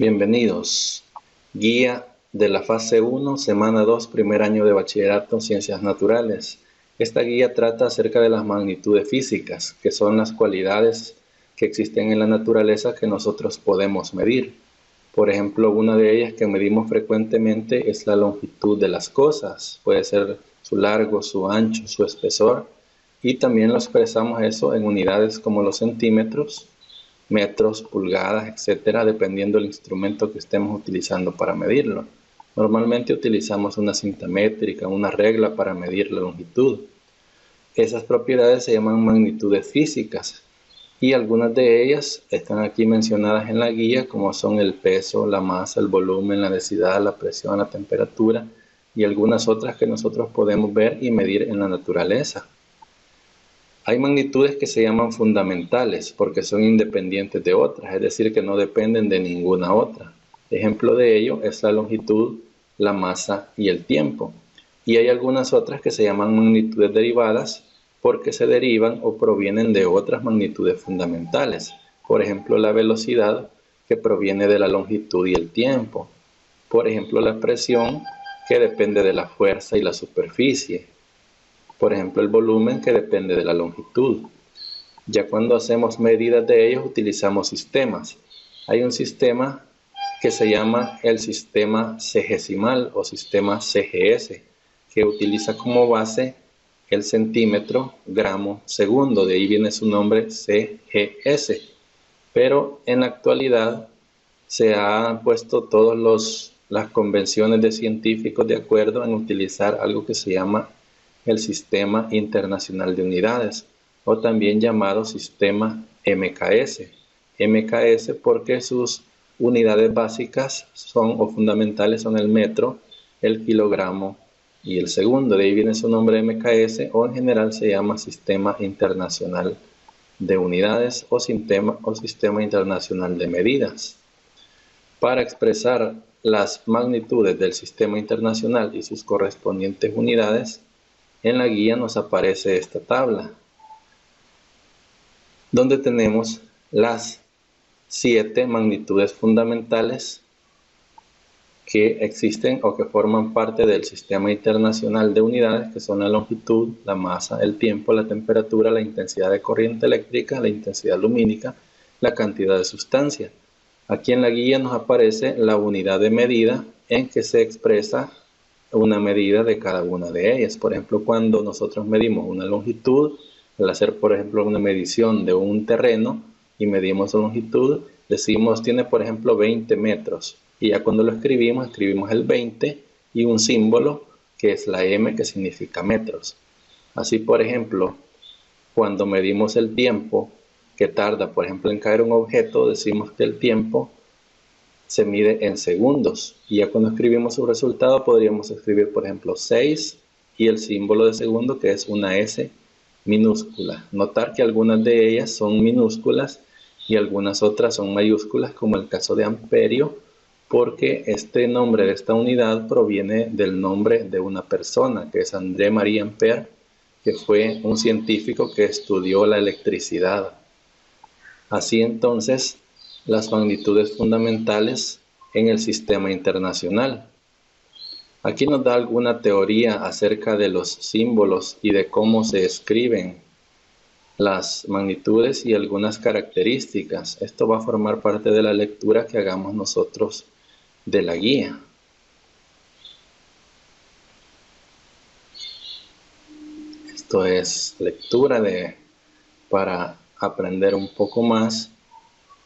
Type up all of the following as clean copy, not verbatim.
Bienvenidos. Guía de la fase 1, semana 2, primer año de bachillerato en Ciencias Naturales. Esta guía trata acerca de las magnitudes físicas, que son las cualidades que existen en la naturaleza que nosotros podemos medir. Por ejemplo, una de ellas que medimos frecuentemente es la longitud de las cosas. Puede ser su largo, su ancho, su espesor. Y también lo expresamos eso en unidades como los centímetros, metros, pulgadas, etcétera, dependiendo del instrumento que estemos utilizando para medirlo. Normalmente utilizamos una cinta métrica, una regla para medir la longitud. Esas propiedades se llaman magnitudes físicas y algunas de ellas están aquí mencionadas en la guía, como son el peso, la masa, el volumen, la densidad, la presión, la temperatura y algunas otras que nosotros podemos ver y medir en la naturaleza. Hay magnitudes que se llaman fundamentales porque son independientes de otras, es decir, que no dependen de ninguna otra. Ejemplo de ello es la longitud, la masa y el tiempo. Y hay algunas otras que se llaman magnitudes derivadas porque se derivan o provienen de otras magnitudes fundamentales. Por ejemplo, la velocidad, que proviene de la longitud y el tiempo. Por ejemplo, la presión, que depende de la fuerza y la superficie. Por ejemplo, el volumen, que depende de la longitud. Ya cuando hacemos medidas de ellos utilizamos sistemas. Hay un sistema que se llama el sistema cegesimal o sistema CGS, que utiliza como base el centímetro, gramo, segundo. De ahí viene su nombre CGS. Pero en la actualidad se han puesto todas las convenciones de científicos de acuerdo en utilizar algo que se llama el Sistema Internacional de Unidades, o también llamado Sistema MKS. MKS porque sus unidades básicas o fundamentales son el metro, el kilogramo y el segundo. De ahí viene su nombre MKS, o en general se llama Sistema Internacional de Unidades o Sistema Internacional de Medidas. Para expresar las magnitudes del Sistema Internacional y sus correspondientes unidades, en la guía nos aparece esta tabla, donde tenemos las 7 magnitudes fundamentales que existen o que forman parte del Sistema Internacional de Unidades, que son la longitud, la masa, el tiempo, la temperatura, la intensidad de corriente eléctrica, la intensidad lumínica, la cantidad de sustancia. Aquí en la guía nos aparece la unidad de medida en que se expresa una medida de cada una de ellas. Por ejemplo, cuando nosotros medimos una longitud, al hacer por ejemplo una medición de un terreno y medimos su longitud, decimos tiene por ejemplo 20 metros. Y ya cuando lo escribimos el 20 y un símbolo que es la M, que significa metros. Así por ejemplo, cuando medimos el tiempo que tarda por ejemplo en caer un objeto, decimos que el tiempo se mide en segundos. Y ya cuando escribimos su resultado podríamos escribir por ejemplo 6 y el símbolo de segundo, que es una S minúscula. Notar que algunas de ellas son minúsculas y algunas otras son mayúsculas, como el caso de amperio, porque este nombre de esta unidad proviene del nombre de una persona, que es André-Marie Ampère, que fue un científico que estudió la electricidad. Así entonces, las magnitudes fundamentales en el sistema internacional. Aquí nos da alguna teoría acerca de los símbolos y de cómo se escriben las magnitudes y algunas características. Esto va a formar parte de la lectura que hagamos nosotros de la guía. Esto es lectura para aprender un poco más.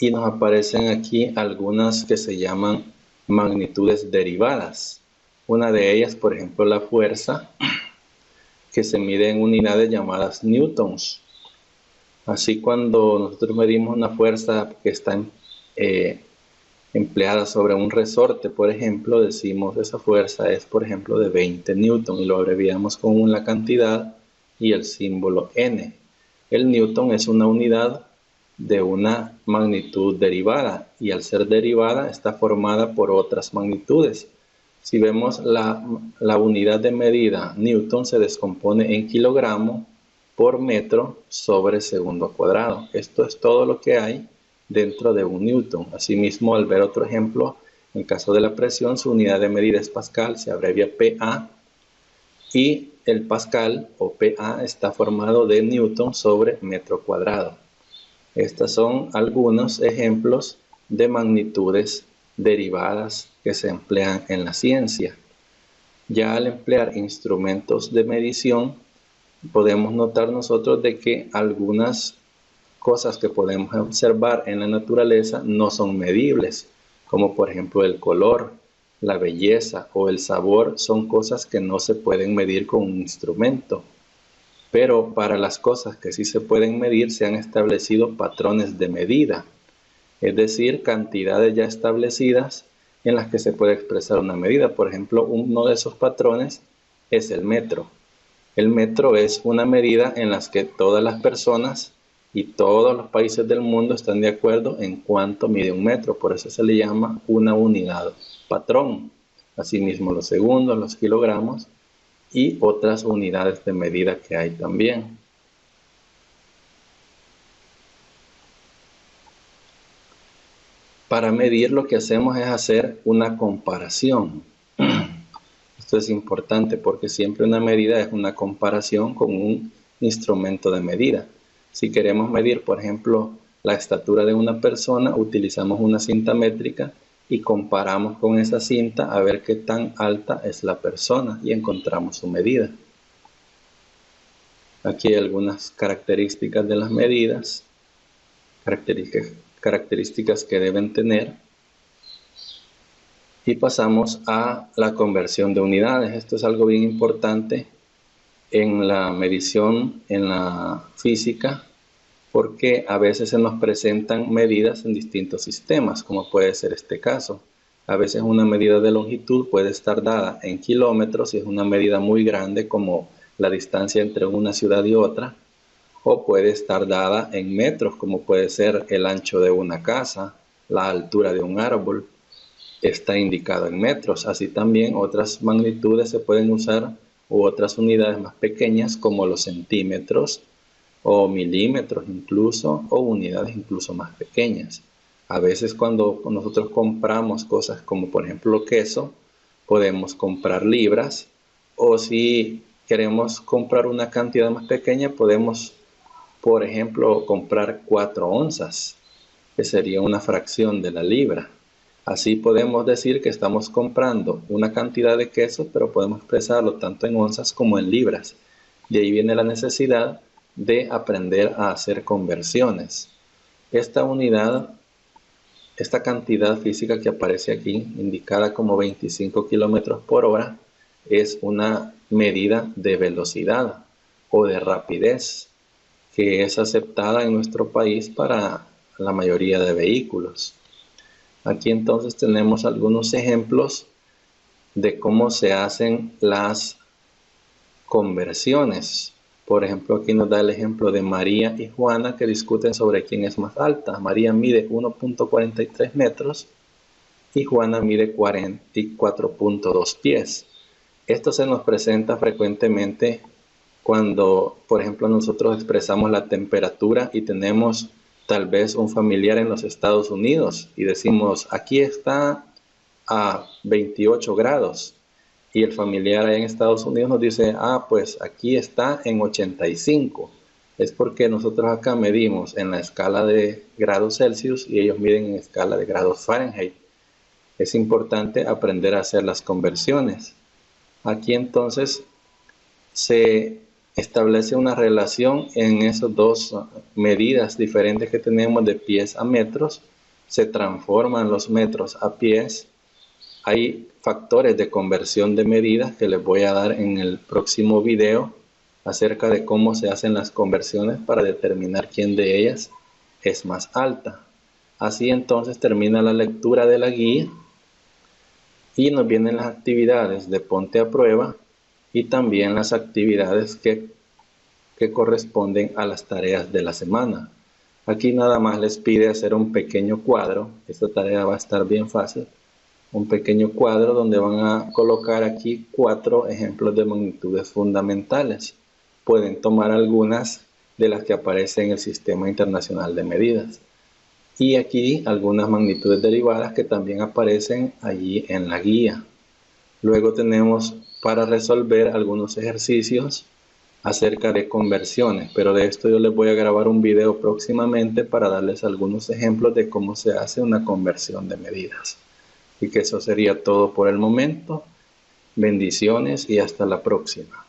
Y nos aparecen aquí algunas que se llaman magnitudes derivadas. Una de ellas, por ejemplo, la fuerza, que se mide en unidades llamadas newtons. Así cuando nosotros medimos una fuerza que está empleada sobre un resorte, por ejemplo, decimos esa fuerza es, por ejemplo, de 20 newton y lo abreviamos con la cantidad y el símbolo N. El newton es una unidad de una magnitud derivada y al ser derivada está formada por otras magnitudes. Si vemos la unidad de medida newton se descompone en kilogramo por metro sobre segundo cuadrado. Esto es todo lo que hay dentro de un newton. Asimismo, al ver otro ejemplo, en el caso de la presión, su unidad de medida es pascal, se abrevia PA, y el pascal o PA está formado de newton sobre metro cuadrado. Estos son algunos ejemplos de magnitudes derivadas que se emplean en la ciencia. Ya al emplear instrumentos de medición, podemos notar nosotros de que algunas cosas que podemos observar en la naturaleza no son medibles, como por ejemplo el color, la belleza o el sabor son cosas que no se pueden medir con un instrumento. Pero para las cosas que sí se pueden medir se han establecido patrones de medida, es decir, cantidades ya establecidas en las que se puede expresar una medida. Por ejemplo, uno de esos patrones es el metro. El metro es una medida en la que todas las personas y todos los países del mundo están de acuerdo en cuánto mide un metro. Por eso se le llama una unidad patrón. Asimismo, los segundos, los kilogramos y otras unidades de medida que hay también. Para medir lo que hacemos es hacer una comparación. Esto es importante porque siempre una medida es una comparación con un instrumento de medida. Si queremos medir, por ejemplo, la estatura de una persona, utilizamos una cinta métrica y comparamos con esa cinta a ver qué tan alta es la persona y encontramos su medida. Aquí hay algunas características de las medidas, características que deben tener. Y pasamos a la conversión de unidades. Esto es algo bien importante en la medición, en la física, porque a veces se nos presentan medidas en distintos sistemas, como puede ser este caso. A veces una medida de longitud puede estar dada en kilómetros y es una medida muy grande como la distancia entre una ciudad y otra, o puede estar dada en metros como puede ser el ancho de una casa, la altura de un árbol, está indicado en metros. Así también otras magnitudes se pueden usar u otras unidades más pequeñas como los centímetros o milímetros incluso, o unidades incluso más pequeñas. A veces cuando nosotros compramos cosas como por ejemplo queso, podemos comprar libras, o si queremos comprar una cantidad más pequeña podemos por ejemplo comprar 4 onzas, que sería una fracción de la libra. Así podemos decir que estamos comprando una cantidad de queso, pero podemos expresarlo tanto en onzas como en libras. De ahí viene la necesidad de aprender a hacer conversiones. Esta unidad, esta cantidad física que aparece aquí, indicada como 25 kilómetros por hora, es una medida de velocidad o de rapidez que es aceptada en nuestro país para la mayoría de vehículos. Aquí entonces tenemos algunos ejemplos de cómo se hacen las conversiones. Por ejemplo, aquí nos da el ejemplo de María y Juana que discuten sobre quién es más alta. María mide 1.43 metros y Juana mide 44.2 pies. Esto se nos presenta frecuentemente cuando, por ejemplo, nosotros expresamos la temperatura y tenemos tal vez un familiar en los Estados Unidos y decimos, aquí está a 28 grados. Y el familiar en Estados Unidos nos dice, pues aquí está en 85. Es porque nosotros acá medimos en la escala de grados Celsius y ellos miden en escala de grados Fahrenheit. Es importante aprender a hacer las conversiones. Aquí entonces se establece una relación en esas dos medidas diferentes que tenemos de pies a metros. Se transforman los metros a pies. Hay factores de conversión de medidas que les voy a dar en el próximo video acerca de cómo se hacen las conversiones para determinar quién de ellas es más alta. Así entonces termina la lectura de la guía y nos vienen las actividades de ponte a prueba y también las actividades que corresponden a las tareas de la semana. Aquí nada más les pide hacer un pequeño cuadro. Esta tarea va a estar bien fácil. Un pequeño cuadro donde van a colocar aquí 4 ejemplos de magnitudes fundamentales. Pueden tomar algunas de las que aparecen en el Sistema Internacional de Medidas. Y aquí algunas magnitudes derivadas que también aparecen allí en la guía. Luego tenemos para resolver algunos ejercicios acerca de conversiones, pero de esto yo les voy a grabar un video próximamente para darles algunos ejemplos de cómo se hace una conversión de medidas. Y que eso sería todo por el momento. Bendiciones y hasta la próxima.